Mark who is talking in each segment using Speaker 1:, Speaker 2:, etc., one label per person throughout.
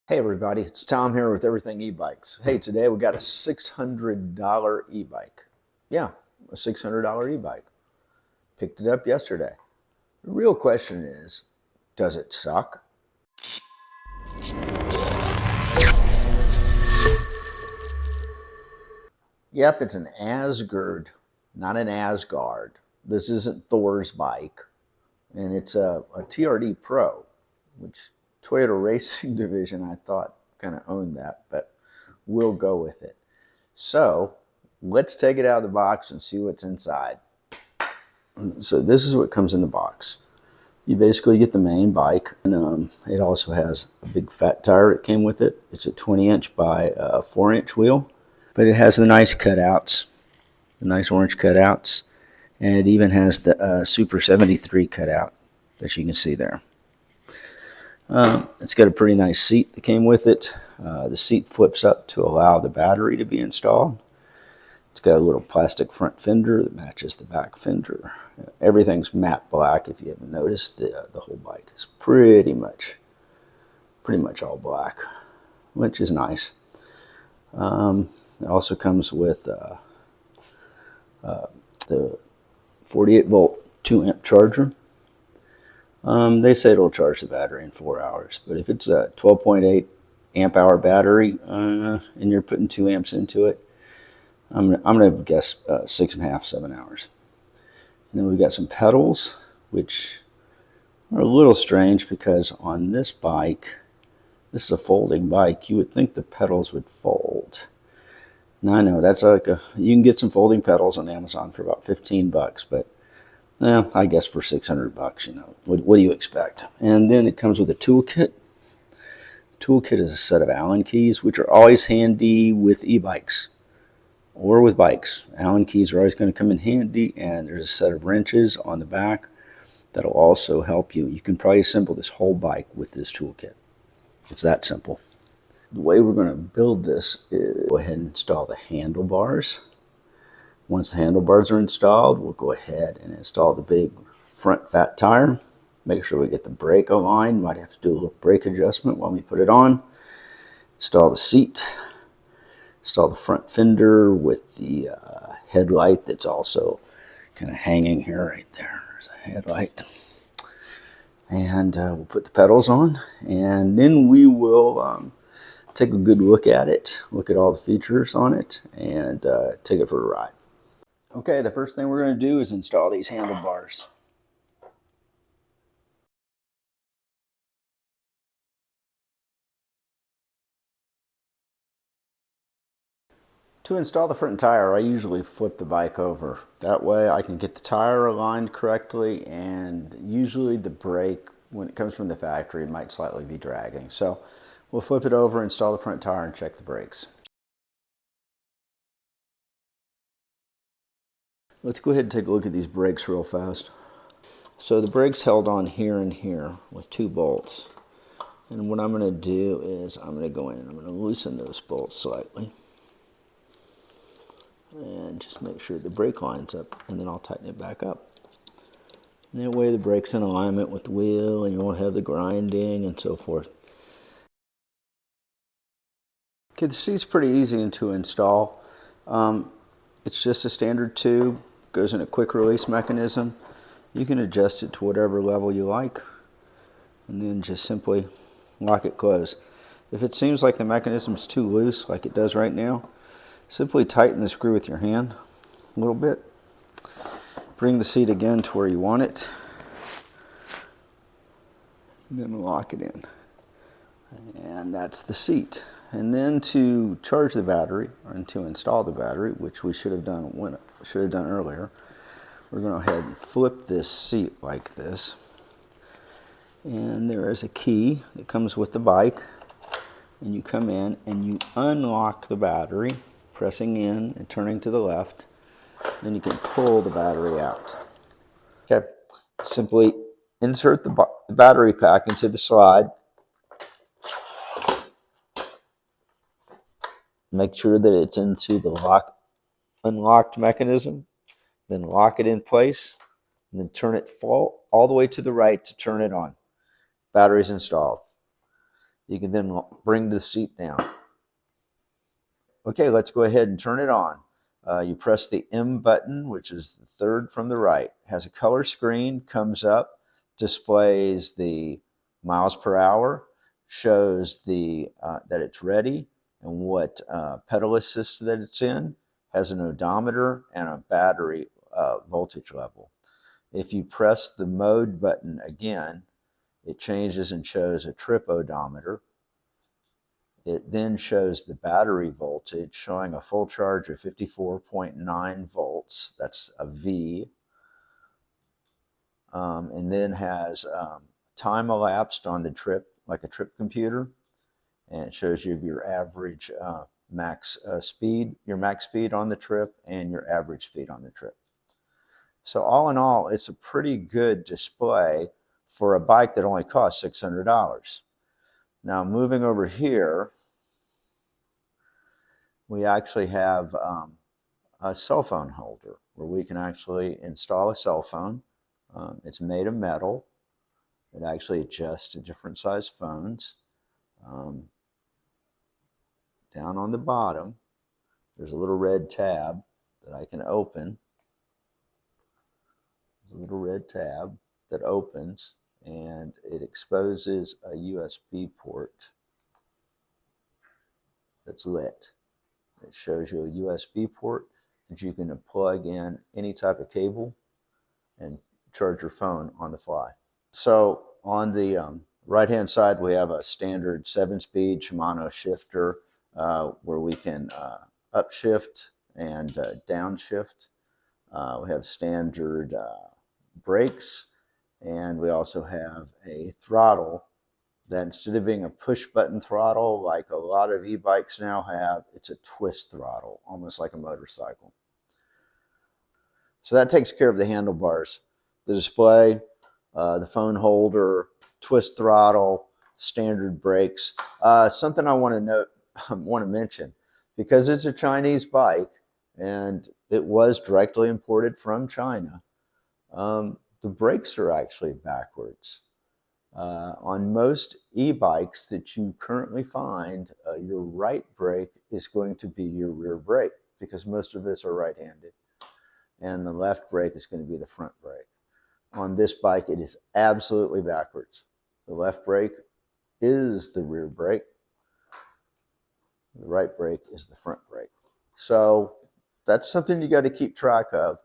Speaker 1: Hey everybody, it's Tom here with Everything E-Bikes. Hey, today we got a $600 e-bike. Yeah, a $600 e-bike. Picked it up yesterday. The real question is, does it suck? Yep, it's an Asgurd, not an Asgard. This isn't Thor's bike, and it's a TRD Pro, which Toyota Racing Division I thought kind of owned that, but we'll go with it. So let's take it out of the box and see what's inside. So this is what comes in the box. You basically get the main bike, and it also has a big fat tire that came with it. It's a 20-inch by 4-inch wheel, but it has the nice cutouts, the nice orange cutouts, and it even has the Super 73 cutout that you can see there. It's got a pretty nice seat that came with it. The seat flips up to allow the battery to be installed. It's got a little plastic front fender that matches the back fender. Everything's matte black. If you haven't noticed, the whole bike is pretty much all black, which is nice. It also comes with the 48-volt 2-amp charger. They say it'll charge the battery in 4 hours, but if it's a 12.8 amp hour battery and you're putting 2 amps into it, I'm gonna guess 6.5, 7 hours. And then we've got some pedals, which are a little strange because on this bike, this is a folding bike. You would think the pedals would fold. Now I know that's like you can get some folding pedals on Amazon for about 15 bucks, but I guess for 600 bucks, you know, what do you expect? And then it comes with a toolkit. The toolkit is a set of Allen keys, which are always handy with e-bikes or with bikes. Allen keys are always going to come in handy, and there's a set of wrenches on the back that'll also help you. You can probably assemble this whole bike with this toolkit. It's that simple. The way we're going to build this is go ahead and install the handlebars. Once the handlebars are installed, we'll go ahead and install the big front fat tire. Make sure we get the brake aligned. Might have to do a little brake adjustment while we put it on. Install the seat. Install the front fender with the headlight that's also kind of hanging here right there. There's a headlight. And we'll put the pedals on, and then we will take a good look at it, look at all the features on it, and take it for a ride. Okay, the first thing we're going to do is install these handlebars. To install the front tire, I usually flip the bike over. That way I can get the tire aligned correctly, and usually the brake, when it comes from the factory, might slightly be dragging. So we'll flip it over, install the front tire, and check the brakes. Let's go ahead and take a look at these brakes real fast. So the brakes held on here and here with 2 bolts. And what I'm going to do is I'm going to go in and I'm going to loosen those bolts slightly. And just make sure the brake lines up, and then I'll tighten it back up. And that way the brake's in alignment with the wheel and you won't have the grinding and so forth. Okay, the seat's pretty easy to install. It's just a standard tube, goes in a quick release mechanism. You can adjust it to whatever level you like, and then just simply lock it closed. If it seems like the mechanism's too loose, like it does right now, simply tighten the screw with your hand a little bit. Bring the seat again to where you want it, and then lock it in. And that's the seat. And then to charge the battery, or to install the battery, which we should have done earlier, we're going to go ahead and flip this seat like this. And there is a key that comes with the bike. And you come in and you unlock the battery, pressing in and turning to the left. Then you can pull the battery out. Okay, simply insert the battery pack into the slide. Make sure that it's into the unlocked mechanism. Then lock it in place, and then turn it all the way to the right to turn it on. Battery's installed. You can then bring the seat down. Okay, let's go ahead and turn it on. You press the M button, which is the third from the right. It has a color screen, comes up, displays the miles per hour, shows the that it's ready and what pedal assist that it's in, has an odometer and a battery voltage level. If you press the mode button again, it changes and shows a trip odometer. It then shows the battery voltage showing a full charge of 54.9 volts. That's a V. And then has time elapsed on the trip, like a trip computer. And it shows you your average max speed, your max speed on the trip, and your average speed on the trip. So all in all, it's a pretty good display for a bike that only costs $600. Now moving over here, we actually have a cell phone holder where we can actually install a cell phone. It's made of metal. It actually adjusts to different size phones. Down on the bottom, there's a little red tab that I can open. There's a little red tab that opens and it exposes a USB port that's lit. It shows you a USB port that you can plug in any type of cable and charge your phone on the fly. So on the right-hand side, we have a standard 7-speed Shimano shifter where we can upshift and downshift. We have standard brakes, and we also have a throttle that instead of being a push-button throttle like a lot of e-bikes now have, it's a twist throttle, almost like a motorcycle. So that takes care of the handlebars, the display, the phone holder, twist throttle, standard brakes. Something I want to mention, because it's a Chinese bike and it was directly imported from China, the brakes are actually backwards. On most e-bikes that you currently find, your right brake is going to be your rear brake because most of us are right-handed. And the left brake is going to be the front brake. On this bike, it is absolutely backwards. The left brake is the rear brake. The right brake is the front brake. So that's something you got to keep track of.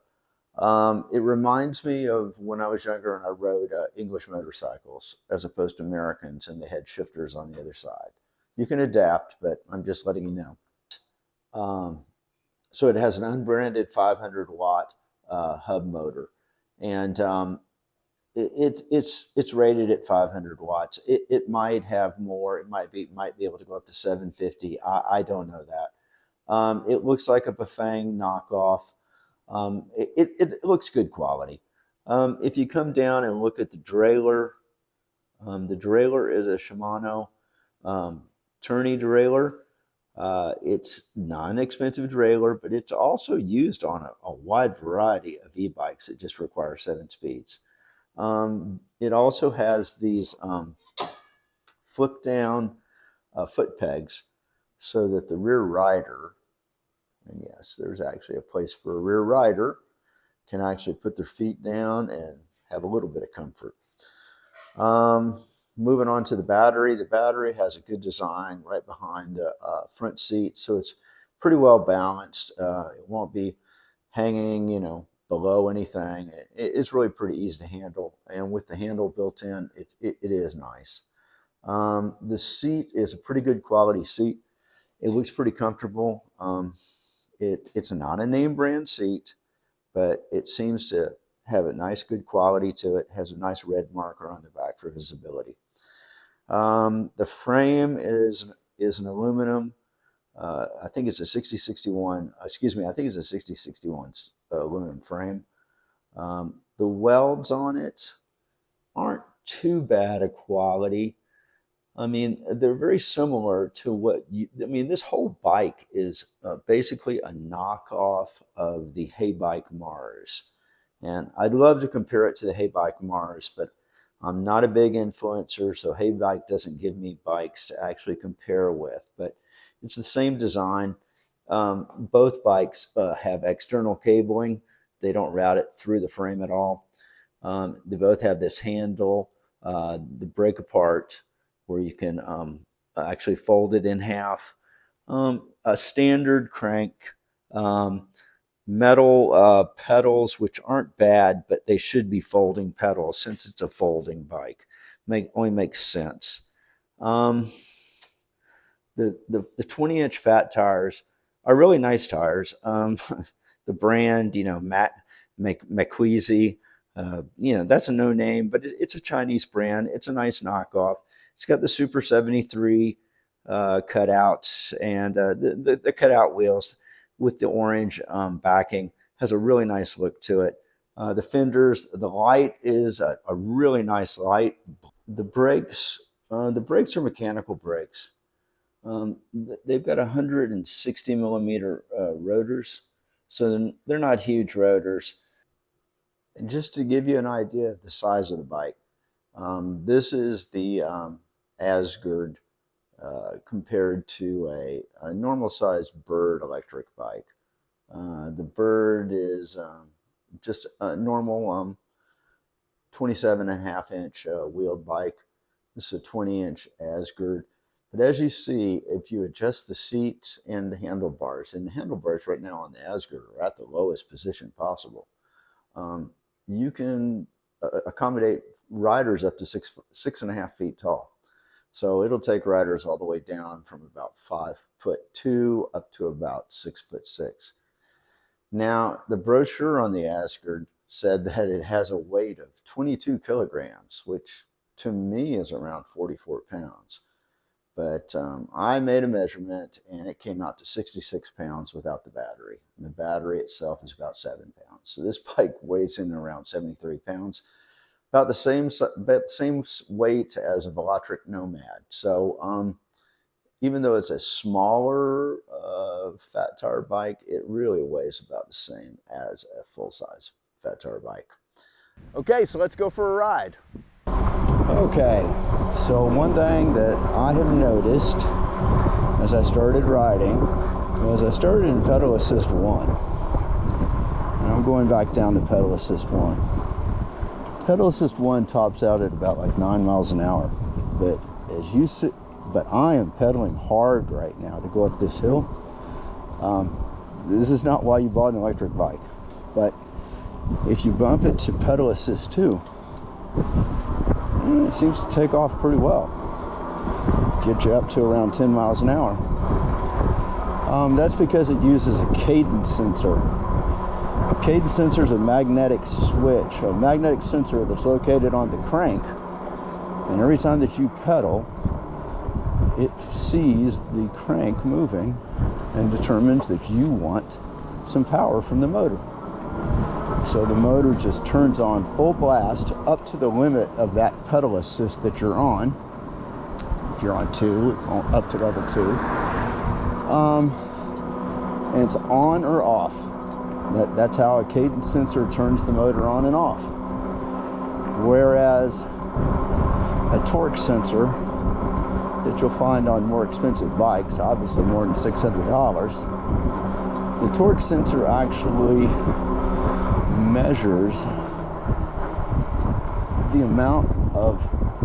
Speaker 1: It reminds me of when I was younger and I rode English motorcycles as opposed to Americans, and they had shifters on the other side. You can adapt, but I'm just letting you know. So it has an unbranded 500-watt hub motor, and it's rated at 500 watts. It might have more. It might be able to go up to 750. I don't know that. It looks like a Bafang knockoff. It looks good quality. If you come down and look at the derailleur is a Shimano tourney derailleur. It's not an expensive derailleur, but it's also used on a wide variety of e-bikes that just require 7 speeds. It also has these flip down foot pegs so that the rear rider, and yes, there's actually a place for a rear rider, can actually put their feet down and have a little bit of comfort. Moving on to the battery has a good design right behind the front seat, so it's pretty well balanced. It won't be hanging, below anything. It's really pretty easy to handle, and with the handle built in, it is nice. The seat is a pretty good quality seat. It looks pretty comfortable. It's not a name brand seat, but it seems to have a nice, good quality to it. It has a nice red marker on the back for visibility. The frame is an aluminum. I think it's a 6061. Excuse me. I think it's a 6061 aluminum frame. The welds on it aren't too bad a quality. I mean, they're very similar to this whole bike is basically a knockoff of the Ebike Mars. And I'd love to compare it to the Ebike Mars, but I'm not a big influencer, so Hey Bike doesn't give me bikes to actually compare with, but it's the same design. Both bikes have external cabling. They don't route it through the frame at all. They both have this handle, the break apart, where you can actually fold it in half. A standard crank, metal pedals, which aren't bad, but they should be folding pedals since it's a folding bike. Only makes sense. The 20-inch fat tires are really nice tires. The brand, McQueezy, that's a no name, but it's a Chinese brand. It's a nice knockoff. It's got the Super 73 cutouts and the cutout wheels with the orange backing. Has a really nice look to it. The fenders, the light is a really nice light. The brakes are mechanical brakes. They've got 160 millimeter rotors, so they're not huge rotors. And just to give you an idea of the size of the bike, this is the Asgurd compared to a normal sized Bird electric bike. The Bird is just a normal 27.5-inch wheeled bike. This is a 20-inch Asgurd. But as you see, if you adjust the seats and the handlebars right now on the Asgurd are at the lowest position possible, you can accommodate riders up to 6.5 feet tall. So it'll take riders all the way down from about 5'2" up to about 6'6". Now, the brochure on the Asgurd said that it has a weight of 22 kilograms, which to me is around 44 pounds. But I made a measurement and it came out to 66 pounds without the battery. And the battery itself is about 7 pounds. So this bike weighs in around 73 pounds, about the same weight as a Velotric Nomad. So even though it's a smaller fat tire bike, it really weighs about the same as a full-size fat tire bike. Okay, so let's go for a ride. Okay, so one thing that I have noticed as I started riding was I started in pedal assist 1. And I'm going back down to pedal assist 1. Pedal assist 1 tops out at about like 9 miles an hour. But I am pedaling hard right now to go up this hill. This is not why you bought an electric bike. But if you bump it to pedal assist 2, it seems to take off pretty well. Get you up to around 10 miles an hour. That's because it uses a cadence sensor. A cadence sensor is a magnetic switch, a magnetic sensor that's located on the crank. And every time that you pedal, it sees the crank moving and determines that you want some power from the motor. So the motor just turns on full blast up to the limit of that pedal assist that you're on. If you're on 2, up to level 2. And it's on or off. That's how a cadence sensor turns the motor on and off. Whereas a torque sensor that you'll find on more expensive bikes, obviously more than $600, the torque sensor actually measures the amount of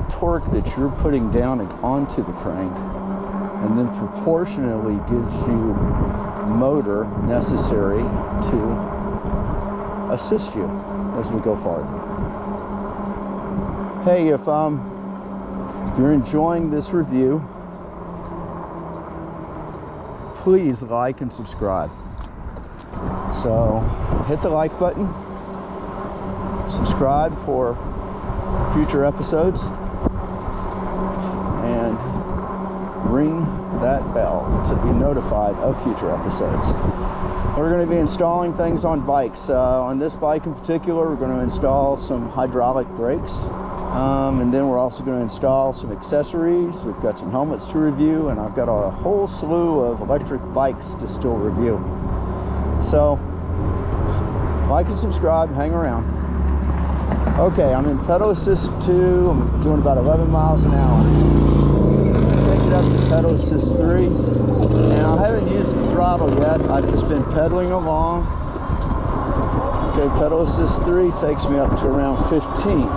Speaker 1: torque that you're putting down onto the crank and then proportionally gives you motor necessary to assist you as we go forward. Hey, if you're enjoying this review, please like and subscribe. So hit the like button, subscribe for future episodes, and ring that bell to be notified of future episodes. We're going to be installing things on bikes. On this bike in particular, we're going to install some hydraulic brakes, and then we're also going to install some accessories. We've got some helmets to review, and I've got a whole slew of electric bikes to still review. So like and subscribe, hang around. Okay, I'm in pedal assist 2. I'm doing about 11 miles an hour. Take it up to pedal assist 3. And I haven't used the throttle yet. I've just been pedaling along. Okay, pedal assist 3 takes me up to around 15.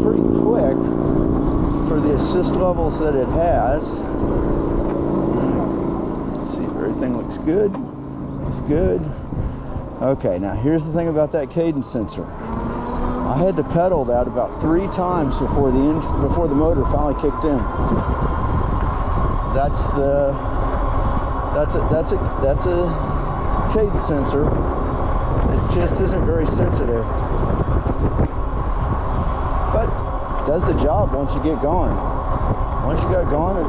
Speaker 1: Pretty quick for the assist levels that it has. Let's see if everything looks good. Looks good. Okay, now here's the thing about that cadence sensor. I had to pedal that about 3 times before the motor finally kicked in. That's a cadence sensor. It just isn't very sensitive. But it does the job once you get going. Once you got going, it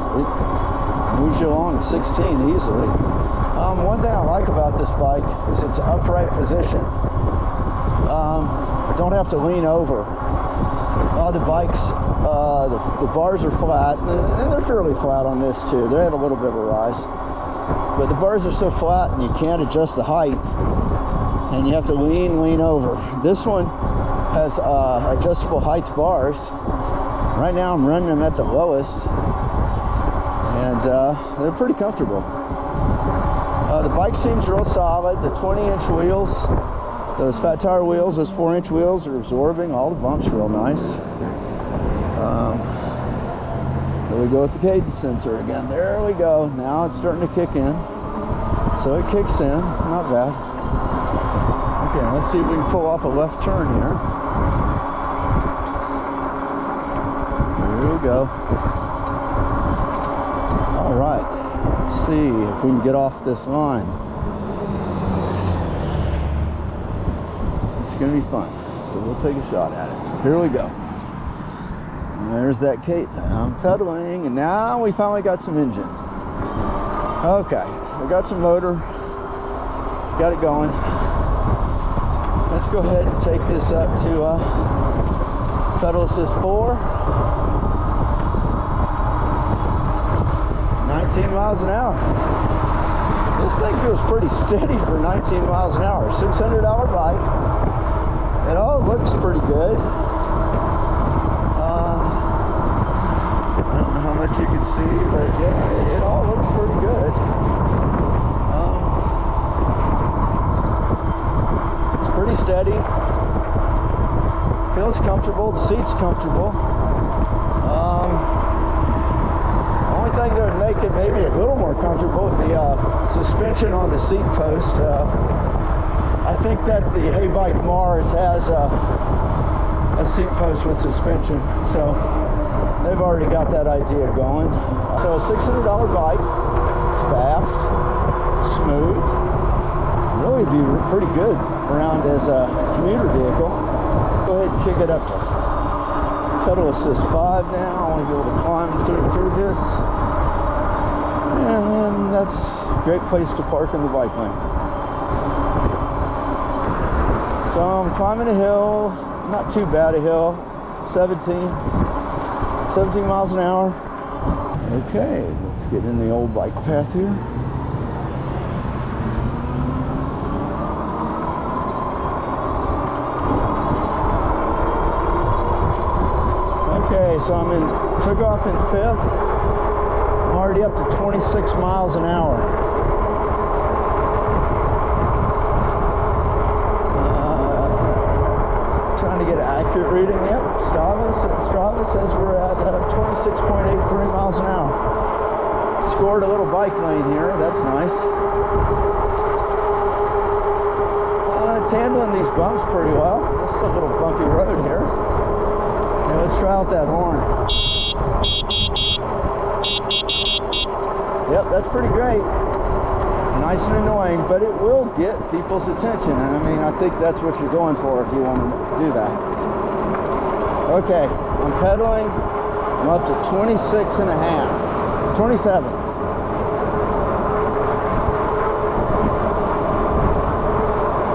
Speaker 1: moves you along at 16 easily. One thing I like about this bike is its upright position. I don't have to lean over. A lot of the bikes, the bars are flat, and they're fairly flat on this too. They have a little bit of a rise. But the bars are so flat and you can't adjust the height, and you have to lean over. This one has adjustable height bars. Right now I'm running them at the lowest, and they're pretty comfortable. The bike seems real solid. The 20-inch wheels, those fat tire wheels, those 4-inch wheels are absorbing all the bumps real nice. There we go with the cadence sensor again. There we go. Now it's starting to kick in. So it kicks in, not bad. Okay, let's see if we can pull off a left turn here. Here we go. All right, let's see if we can get off this line. It's gonna be fun, so we'll take a shot at it. Here we go. And there's that Kate. I'm pedaling, and now we finally got some engine. Okay, we got some motor, got it going. Let's go ahead and take this up to pedal assist 4. 19 miles an hour. This thing feels pretty steady for 19 miles an hour. $600 bike. It all looks pretty good. I don't know how much you can see, but yeah, it all looks pretty good. It's pretty steady. Feels comfortable. The seat's comfortable. Only thing that would make it maybe a little more comfortable would be suspension on the seat post. I think that the Ebike Mars has a seat post with suspension, so they've already got that idea going. So a $600 bike. It's fast, smooth. Really be pretty good around as a commuter vehicle. Go ahead and kick it up to pedal assist 5 now. I want to be able to climb through this. And then that's a great place to park in the bike lane. So I'm climbing a hill, not too bad a hill, 17 miles an hour. Okay, let's get in the old bike path here. Okay, so took off in 5th. I'm already up to 26 miles an hour. Trying to get an accurate reading. Yep, Strava says we're at 26.83 miles an hour. Scored a little bike lane here. That's nice. It's handling these bumps pretty well. This is a little bumpy road here. Okay, let's try out that horn. Yep, that's pretty great. Nice and annoying, but it will get people's attention. And I mean, I think that's what you're going for if you want to do that. Okay, I'm pedaling. I'm up to 26 and a half. 27.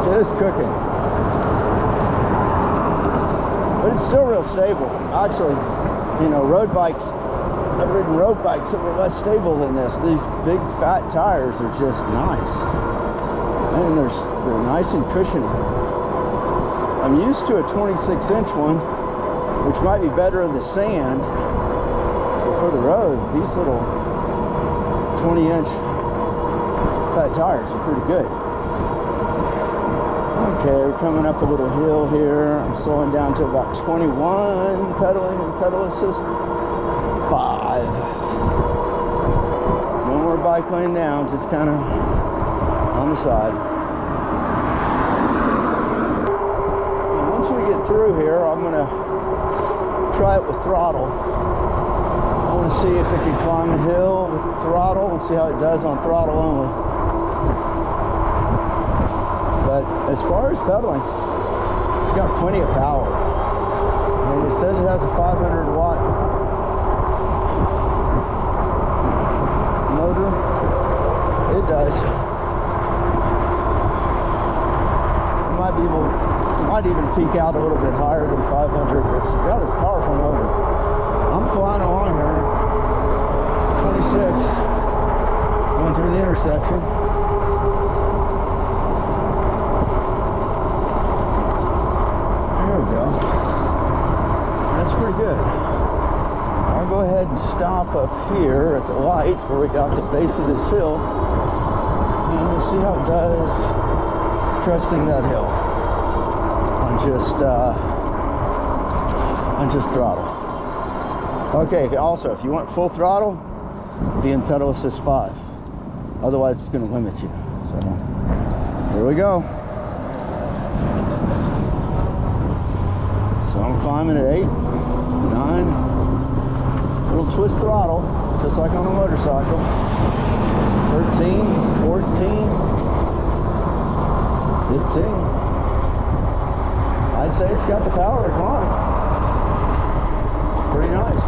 Speaker 1: Just cooking. But it's still real stable. Actually, you know, road bikes, I've ridden road bikes that were less stable than this. These big fat tires are just nice. And they're nice and cushiony. I'm used to a 26-inch one, which might be better in the sand. But for the road, these little 20-inch fat tires are pretty good. Okay, we're coming up a little hill here. I'm slowing down to about 21, pedaling and pedal assist 5. No more bike lane now, just kind of on the side. And once we get through here, I'm going to try it with throttle. I want to see if it can climb a hill with throttle and see how it does on throttle only. But as far as pedaling, it's got plenty of power. And it says it has a 500 watt motor. It does. It might even peak out a little bit higher than 500. It's got a powerful motor. I'm flying along here, 26, going through the intersection. There we go. That's pretty good. I'll go ahead and stop up here at the light where we got the base of this hill, and we'll see how it does cresting that hill on just throttle. Okay, also, if you want full throttle, be in pedal assist 5. Otherwise, it's going to limit you. So, here we go. So I'm climbing at 8, 9. Little twist throttle, just like on a motorcycle. 13, 14, 15. I'd say it's got the power to climb. Pretty nice.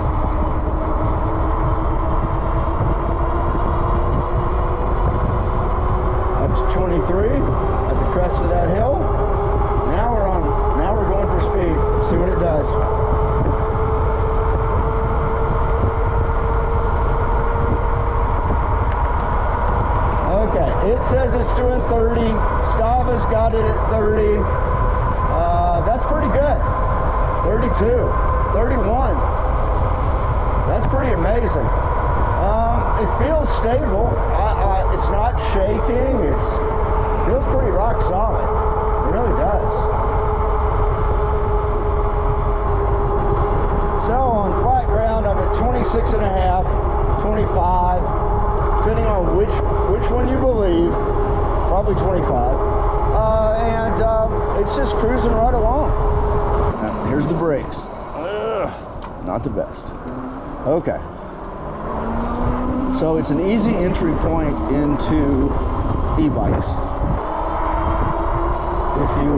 Speaker 1: Up to 23 at the crest of that hill. Now we're going for speed. See what it does. Okay, it says it's doing 30. Strava's got it at 30. That's pretty good. 32, 31. That's pretty amazing. It feels stable. It's not shaking. It feels pretty rock solid. It really does. So on flat ground, I'm at 26 and a half, 25, depending on which one you believe. Probably 25. And it's just cruising right along. Now, here's the brakes. Not the best. Okay. So it's an easy entry point into e-bikes. If you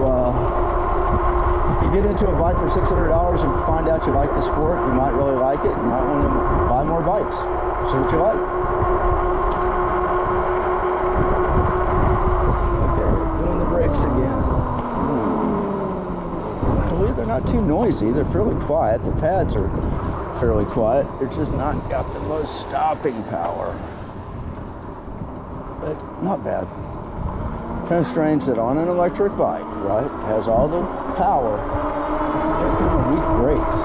Speaker 1: get into a bike for $600 and find out you like the sport, you might really like it. You might want to buy more bikes. See what you like. Brakes again. I believe they're not too noisy. They're fairly quiet. The pads are fairly quiet. They're just not got the most stopping power. But not bad. Kind of strange that on an electric bike, right, it has all the power, but kind of weak brakes.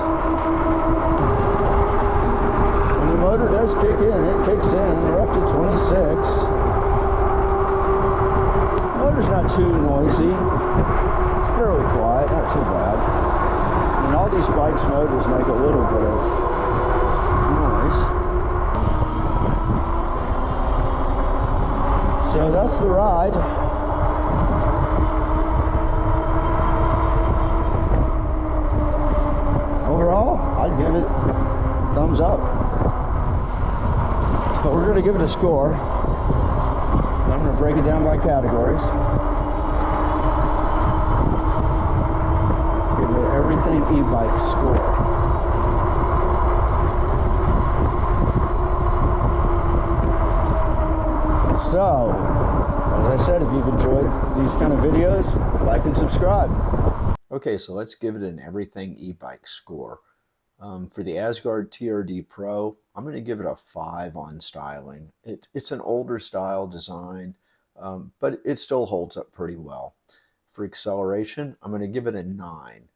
Speaker 1: When the motor does kick in, it kicks in. We're up to 26. Motor's not too noisy. It's fairly quiet, not too bad. I mean, all these bikes' motors make a little bit of noise. So that's the ride. Overall, I'd give it thumbs up. But we're going to give it a score. I'm going to break it down by categories. Give it everything e-bike score. So, as I said, if you've enjoyed these kind of videos, like and subscribe. Okay, so let's give it an everything e-bike score. For the Asgurd TRD Pro, I'm going to give it a 5 on styling. It's an older style design, but it still holds up pretty well. For acceleration, I'm going to give it a 9.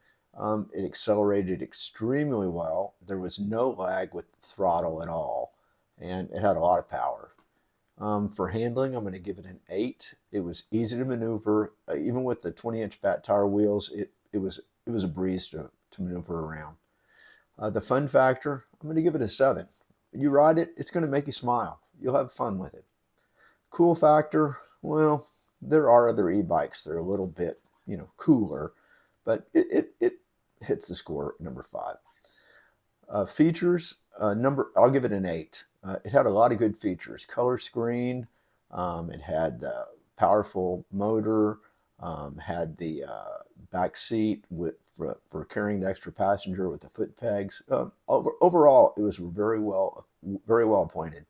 Speaker 1: It accelerated extremely well. There was no lag with the throttle at all, and it had a lot of power. For handling, I'm going to give it an 8. It was easy to maneuver. Even with the 20-inch fat tire wheels, it was a breeze to maneuver around. The fun factor, I'm going to give it a 7. You ride it, it's going to make you smile. You'll have fun with it. Cool factor, well, there are other e-bikes that are a little bit, cooler, but it hits the score at number 5. Features, I'll give it an 8. It had a lot of good features. Color screen, it had the powerful motor, had the back seat for carrying the extra passenger with the foot pegs. Overall, it was very well appointed.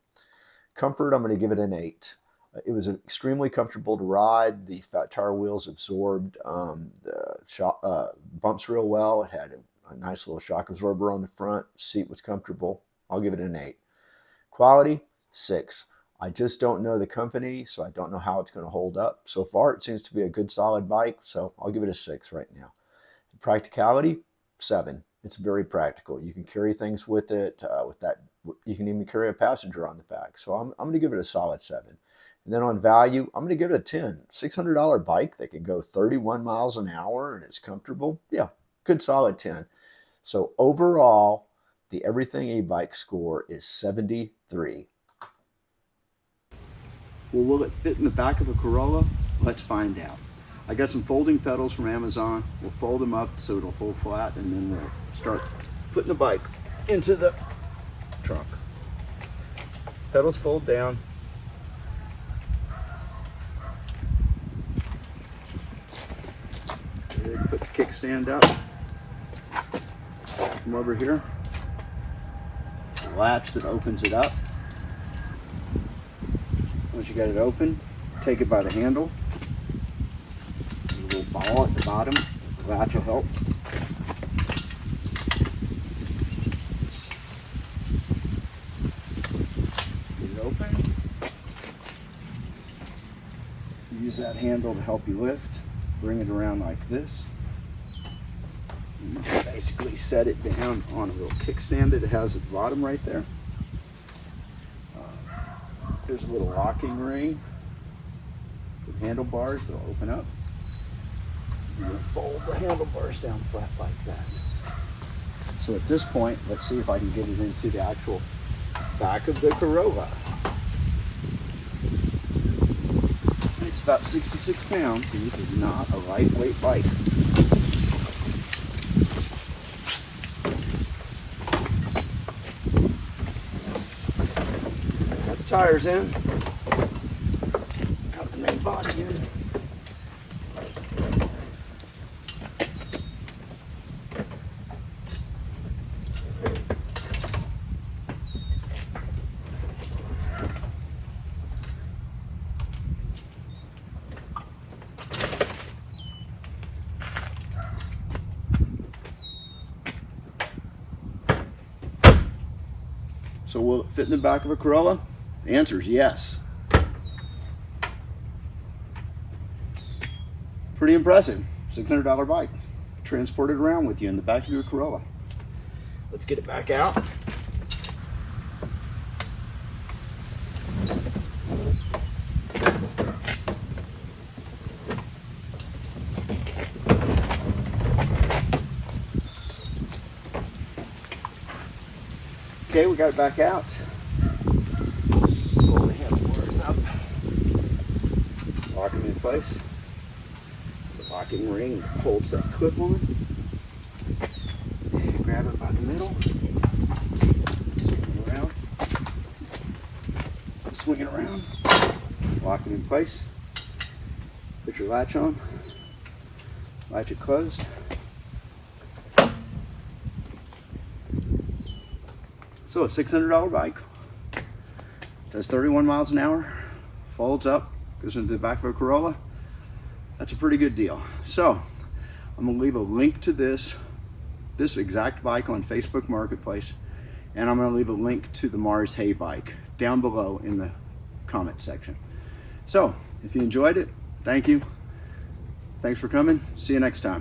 Speaker 1: Comfort, I'm going to give it an 8. It was extremely comfortable to ride. The fat tire wheels absorbed the bumps real well. It had a nice little shock absorber on the front. Seat was comfortable. I'll give it an 8. Quality, 6. I just don't know the company, so I don't know how it's going to hold up. So far, it seems to be a good, solid bike, so I'll give it a 6 right now. Practicality, 7. It's very practical. You can carry things with it. You can even carry a passenger on the back. So I'm going to give it a solid 7. And then on value, I'm going to give it a 10. $600 bike that can go 31 miles an hour and it's comfortable. Yeah, good solid 10. So overall, the Everything e-bike score is 73. Well, will it fit in the back of a Corolla? Let's find out. I got some folding pedals from Amazon. We'll fold them up so it'll hold flat, and then we'll start putting the bike into the trunk. Pedals fold down. Put the kickstand up. Come over here. The latch that opens it up. Once you got it open, take it by the handle. There's a little ball at the bottom. The latch will help. Get it open. Use that handle to help you lift. Bring it around like this. And you basically set it down on a little kickstand that it has at the bottom right there. There's a little locking ring with handlebars that'll open up. You're going to fold the handlebars down flat like that. So at this point, let's see if I can get it into the actual back of the Corolla. It's about 66 pounds, and this is not a lightweight bike. Got the tires in. Got the main body in. So will it fit in the back of a Corolla? The answer is yes. Pretty impressive. $600 bike. Transported around with you in the back of your Corolla. Let's get it back out. Okay, we got it back out. Pull the handlebars up. Lock them in place. The locking ring holds that clip on. And grab it by the middle. Swing it around. Swing it around. Lock it in place. Put your latch on. Latch it closed. So a $600 bike, does 31 miles an hour, folds up, goes into the back of a Corolla. That's a pretty good deal. So I'm gonna leave a link to this
Speaker 2: this exact bike on Facebook Marketplace, and I'm going to leave a link to the Mars Hay bike down below in the comment section. So if you enjoyed it, thank you. Thanks for coming. See you next time.